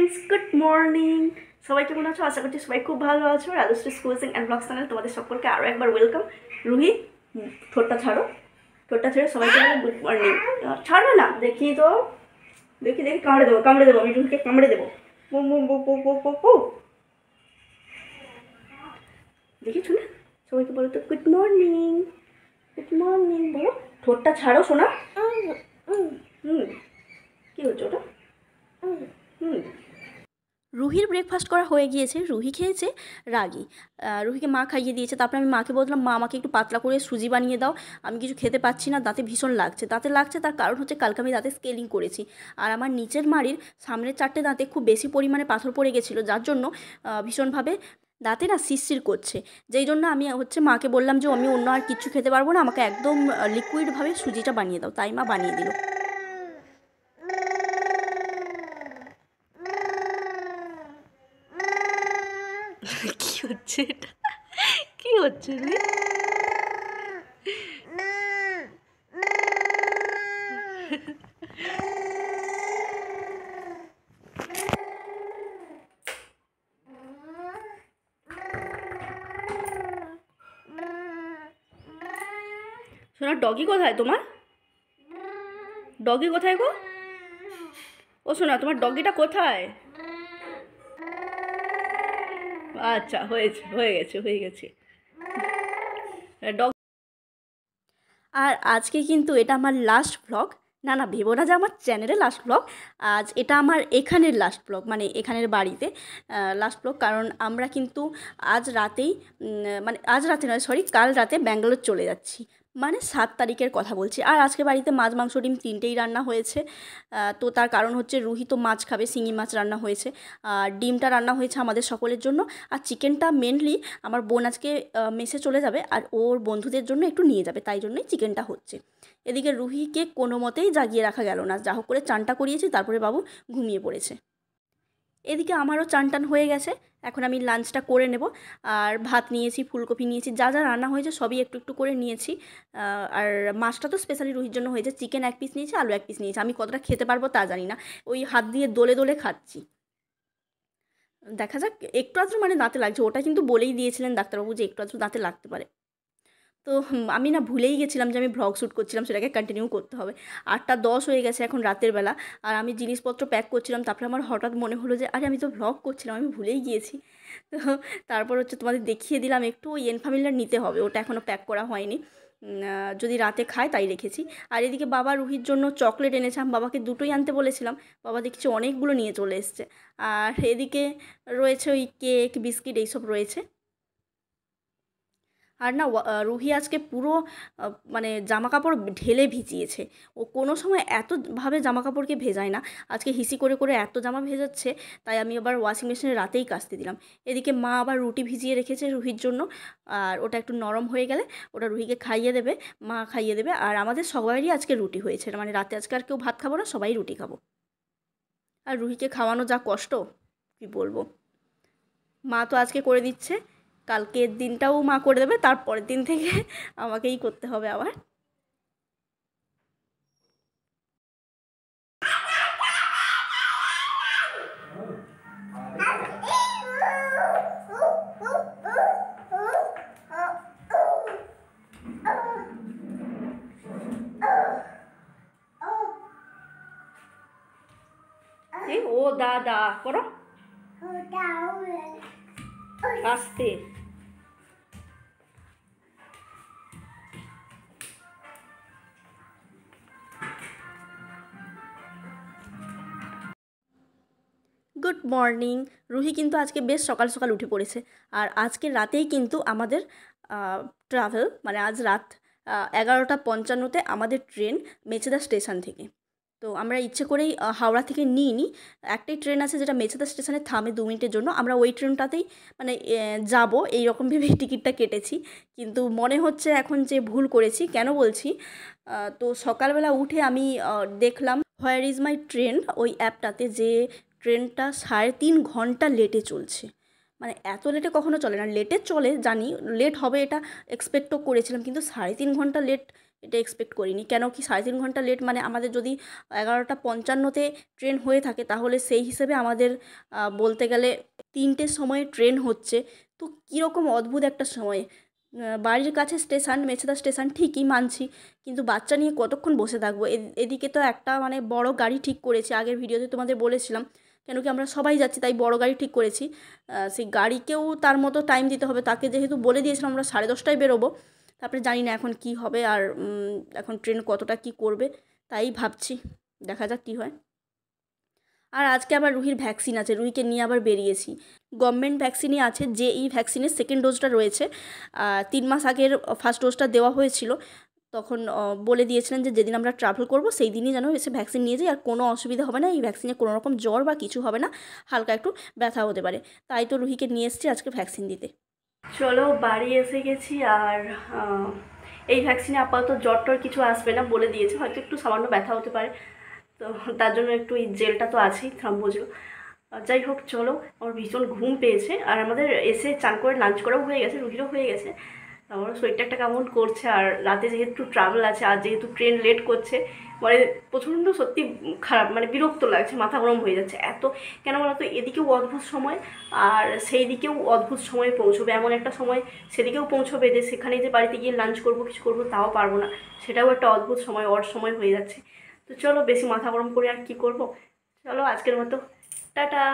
Friends, good morning. সবাই কেমন আছো? আশা করছি সবাই খুব ভালো আছো। রাজশ্রী স্কুলসিং অ্যান্ড ব্লগ চ্যানেল তোমাদের সকলকে আরও একবার ওয়েলকাম। রুহি, ঠোঁটটা ছাড়ো, ঠোঁটটা ছেড়ে সবাইকে গুড মর্নিং। ছাড়বে না, দেখি তো, দেখি কামড়ে দেবো আমি রুহিকে কামড়ে দেবো। দেখি শুনে সবাইকে বলো তো গুড মর্নিং, গুড মর্নিং বলো। ঠোঁটটা ছাড়ো শোনা। কী হচ্ছে ওটা? রুহির ব্রেকফাস্ট করা হয়ে গিয়েছে। রুহি খেয়েছে রাগি, রুহিকে মা খাইয়ে দিয়েছে। তারপরে আমি মাকে বললাম, মা আমাকে একটু পাতলা করে সুজি বানিয়ে দাও, আমি কিছু খেতে পাচ্ছি না, দাঁতে ভীষণ লাগছে। দাঁতে লাগছে তার কারণ হচ্ছে কালকে আমি দাঁতে স্কেলিং করেছি, আর আমার নিচের মাড়ির সামনের 4টে দাঁতে খুব বেশি পরিমাণে পাথর পড়ে গেছিলো, যার জন্য ভীষণভাবে দাঁতে না শিরশির করছে। যেই জন্য আমি মাকে বললাম যে আমি অন্য আর কিছু খেতে পারবো না, আমাকে একদম লিকুইডভাবে সুজিটা বানিয়ে দাও। তাই মা বানিয়ে দিল। কি হচ্ছে এটা? কি হচ্ছে রে? শোনা, ডগি কোথায় তোমার? ডগি কোথায় গো? ও শোনা, তোমার ডগিটা কোথায়? আচ্ছা, হয়ে গেছে ডগ। আর আজকে কিন্তু এটা আমার লাস্ট ভ্লগ। না ভেবো না যে আমার চ্যানেলের লাস্ট ভ্লগ। আজ এটা আমার এখানের লাস্ট ভ্লগ, মানে এখানের বাড়িতে লাস্ট ভ্লগ। কারণ আমরা কিন্তু আজ রাতেই, আজ রাতে নয়, সরি, কাল রাতে ব্যাঙ্গালোর চলে যাচ্ছি। মানে 7 তারিখের কথা বলছি। আর আজকে বাড়িতে মাছ, মাংস, ডিম 3টেই রান্না হয়েছে। তো তার কারণ হচ্ছে রুহি তো মাছ খাবে, শিঙি মাছ রান্না হয়েছে, আর ডিমটা রান্না হয়েছে আমাদের সকলের জন্য। আর চিকেনটা মেনলি আমার বোন আজকে মেসে চলে যাবে, আর ওর বন্ধুদের জন্য একটু নিয়ে যাবে, তাই জন্যই চিকেনটা হচ্ছে। এদিকে রুহিকে কোনো মতেই জাগিয়ে রাখা গেল না, যা হোক করে চানটা করিয়েছি, তারপরে বাবু ঘুমিয়ে পড়েছে। এদিকে আমারও চান টান হয়ে গেছে, এখন আমি লাঞ্চটা করে নেব। আর ভাত নিয়েছি, ফুলকপি নিয়েছি, যা যা রান্না হয়েছে সবই একটু একটু করে নিয়েছি। আর মাছটা তো স্পেশালি রুহির জন্য হয়েছে। চিকেন 1 পিস নিয়েছি, আলু 1 পিস নিয়েছি। আমি কতটা খেতে পারবো তা জানি না, ওই হাত দিয়ে দোলে দোলে খাচ্ছি। দেখা যাক, একটু আধটু মানে দাঁতে লাগছে, ওটা কিন্তু বলেই দিয়েছিলেন ডাক্তারবাবু যে একটু আধটু দাঁতে লাগতে পারে। তো আমি না ভুলেই গেছিলাম যে আমি ভ্লগ শ্যুট করছিলাম, সেটাকে কন্টিনিউ করতে হবে। 8টা 10 হয়ে গেছে এখন রাতের বেলা, আর আমি জিনিসপত্র প্যাক করছিলাম। তারপরে আমার হঠাৎ মনে হলো যে আরে আমি তো ভ্লগ করছিলাম, আমি ভুলেই গিয়েছি। তো তারপর তোমাদের দেখিয়ে দিলাম একটু। ওই এনফামিলার নিতে হবে, ওটা এখনও প্যাক করা হয়নি, যদি রাতে খায় তাই রেখেছি। আর এদিকে বাবা রুহির জন্য চকলেট এনেছে, আমি বাবাকে দুটোই আনতে বলেছিলাম, বাবা দেখছি অনেকগুলো নিয়ে চলে এসছে। আর এদিকে রয়েছে ওই কেক, বিস্কিট, এইসব রয়েছে। আর না রুহি আজকে পুরো মানে জামাকাপড় ঢেলে ভিজিয়েছে। ও কোনো সময় এতভাবে জামাকাপড়কে ভেজায় না, আজকে হিসি করে করে এত জামা ভেজাচ্ছে, তাই আমি আবার ওয়াশিং মেশিনে রাতেই কাচতে দিলাম। এদিকে মা আবার রুটি ভিজিয়ে রেখেছে রুহির জন্য, আর ওটা একটু নরম হয়ে গেলে ওটা রুহিকে খাইয়ে দেবে, মা খাইয়ে দেবে। আর আমাদের সবারই আজকে রুটি হয়েছে, মানে রাতে আজকে আর কেউ ভাত খাবো না, সবাই রুটি খাবো। আর রুহিকে খাওয়ানো যা কষ্ট, কি বলবো। মা তো আজকে করে দিচ্ছে, কালকের দিনটাও মা করে দেবে, তারপরের দিন থেকে আমাকেই করতে হবে আবার। এই ও দাদা করো আস্তে। Good morning. রুহি কিন্তু আজকে বেশ সকাল সকাল উঠে পড়েছে, আর আজকে রাতেই কিন্তু আমাদের ট্রাভেল, মানে আজ রাত 11:55 আমাদের ট্রেন মেচেদা স্টেশন থেকে। তো আমরা ইচ্ছে করেই হাওড়া থেকে নিইনি, একটাই ট্রেন আছে যেটা মেচেদা স্টেশনে থামে 2 মিনিটের জন্য, আমরা ওই ট্রেনটাতেই মানে যাবো এইরকম ভেবেই টিকিটটা কেটেছি। কিন্তু মনে হচ্ছে এখন যে ভুল করেছি। কেন বলছি, তো সকালবেলা উঠে আমি দেখলাম হোয়ার ইজ মাই ট্রেন ওই অ্যাপটাতে, যে ট্রেনটা 3.5 ঘন্টা লেটে চলছে। মানে এত লেটে কখনো চলে না, লেটে চলে জানি, লেট হবে এটা এক্সপেক্টও করেছিলাম, কিন্তু 3.5 ঘন্টা লেট এটা এক্সপেক্ট করিনি। কেন কি 3.5 ঘন্টা লেট মানে আমাদের যদি 11:55-তে ট্রেন হয়ে থাকে তাহলে সেই হিসেবে আমাদের বলতে গেলে 3টের সময় ট্রেন হচ্ছে। তো কীরকম অদ্ভুত একটা সময়। বাড়ির কাছে স্টেশন, মেছেদা স্টেশন ঠিকই মানছি, কিন্তু বাচ্চা নিয়ে কতক্ষণ বসে থাকবো। এদিকে তো একটা মানে বড় গাড়ি ঠিক করেছি, আগের ভিডিওতে তোমাদের বলেছিলাম। কেন কি আমরা সবাই যাচ্ছি তাই বড় গাড়ি ঠিক করেছি। সেই গাড়িকেও তার মতো টাইম দিতে হবে, তাকে যেহেতু বলে দিয়েছিলাম আমরা 10:30টায় বেরোবো। তারপরে জানি না এখন কি হবে আর এখন ট্রেন কতটা কি করবে তাই ভাবছি, দেখা যাক কী হয়। আর আজকে আবার রুহির ভ্যাকসিন আছে, রুহিকে নিয়ে আবার বেরিয়েছি। গভর্নমেন্ট ভ্যাকসিনই আছে, যে এই ভ্যাকসিনের সেকেন্ড ডোজটা রয়েছে। 3 মাস আগের ফার্স্ট ডোজটা দেওয়া হয়েছিল, তখন বলে দিয়েছিলেন যে যেদিন আমরা ট্রাভেল করবো সেই দিনই যেন এসে ভ্যাকসিন নিয়ে যাই, আর কোনো অসুবিধা হবে না, এই ভ্যাকসিনে কোনো রকম জ্বর বা কিছু হবে না, হালকা একটু ব্যথা হতে পারে। তাই তো রুহিকে নিয়ে এসেছি আজকে ভ্যাকসিন দিতে। চলো বাড়ি এসে গেছি। আর এই ভ্যাকসিনে আপাতত জ্বর টর কিছু আসবে না বলে দিয়েছে, হয়তো একটু সামান্য ব্যথা হতে পারে, তো তার জন্য একটু এই জেলটা তো আছেই, থ্রাম্বোজেল। যাই হোক চলো, আমার ভীষণ ঘুম পেয়েছে। আর আমাদের এসে চান করে লাঞ্চ করাও হয়ে গেছে, রুহিরও হয়ে গেছে। আমার শরীরটা একটা কেমন করছে, আর রাতে যেহেতু ট্রাভেল আছে আর যেহেতু ট্রেন লেট করছে, মানে প্রচণ্ড সত্যি খারাপ, মানে বিরক্ত লাগছে, মাথা গরম হয়ে যাচ্ছে এত। কেন বলো তো, এদিকেও অদ্ভুত সময় আর সেই দিকেও অদ্ভুত সময়ে পৌঁছবে, এমন একটা সময় সেদিকেও পৌঁছবে যে সেখানে যে বাড়িতে গিয়ে লাঞ্চ করবো কিছু করবো তাও পারবো না, সেটাও একটা অদ্ভুত সময়, অড সময় হয়ে যাচ্ছে। তো চলো বেশি মাথা গরম করে আর কী করবো, চলো আজকের মতো টাটা।